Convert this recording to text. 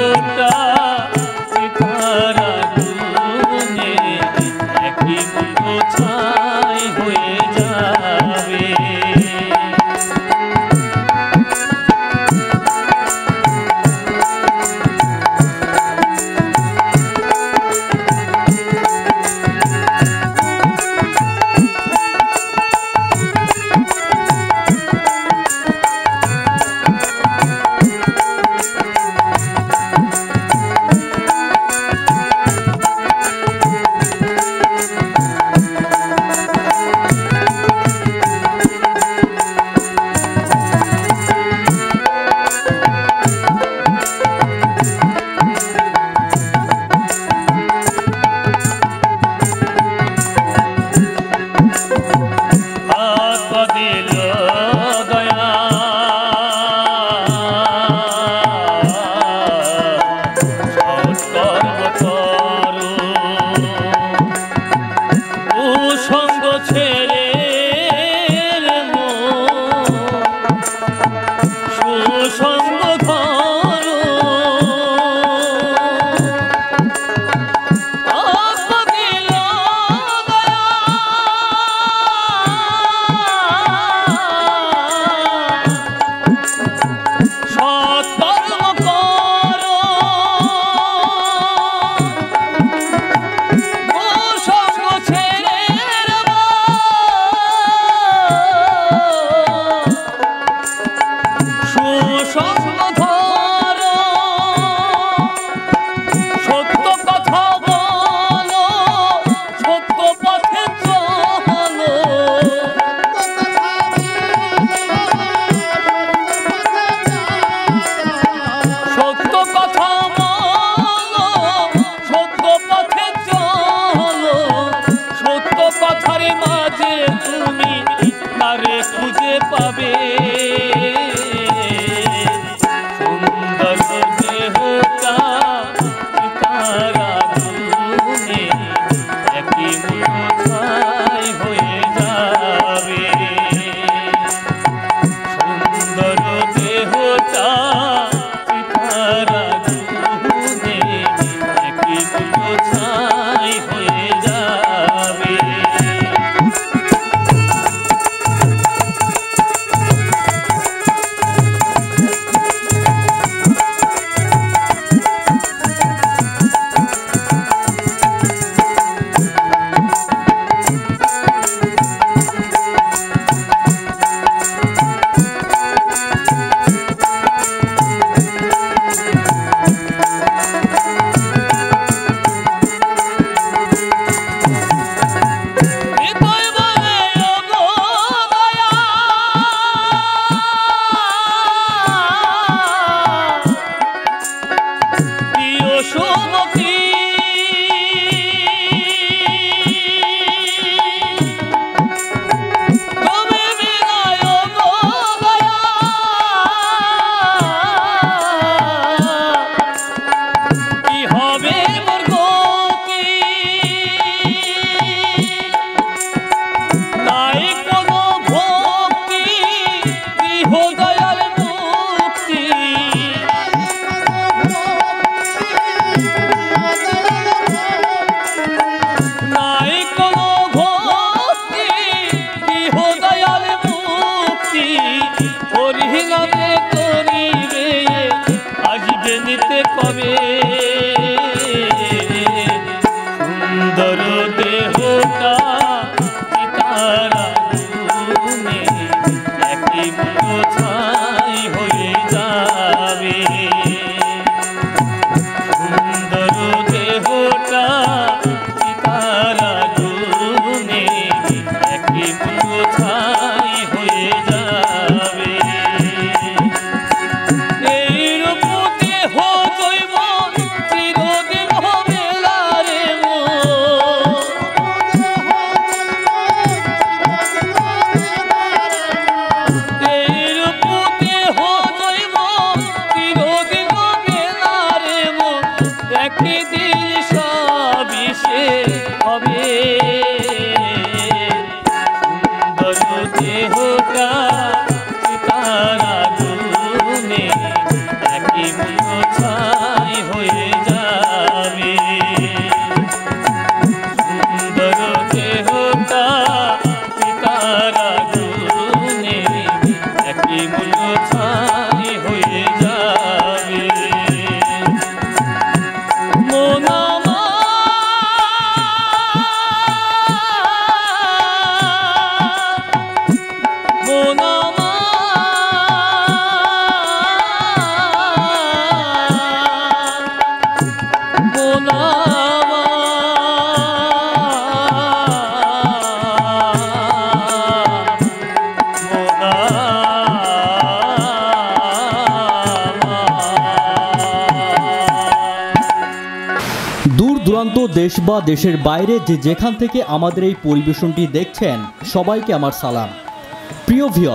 দেহটা চিতার আগুনে একই মতো ছাই হয়ে যাবে। খুঁজে পাবে সুন্দর দেহটা চিতার আগুনে একই মতো ছাই হয়ে যাবে। সুন্দর দেহটা চিতার আগুনে একই মতো ছাই হয়ে যাবে। কবে সুন্দর দেহটা চিতার আগুনে একই মতো ছাই হয়ে যাবে। সুন্দর দেহটা চিতার আগুনে একই মতো ছাই হয়ে যাবে। সুন্দর দেহটা চিতার আগুনে একই মতো ছাই হয়ে যাবে। সুন্দর দেহটা চিতার আগুনে একই মূল্য ছাই হয়ে যাবে। মন দূর দূরান্ত দেশ বা দেশের বাইরে যে যেখান থেকে আমাদের এই পরিবেশনটি দেখছেন সবাইকে আমার সালাম। প্রিয় ভিউয়ার,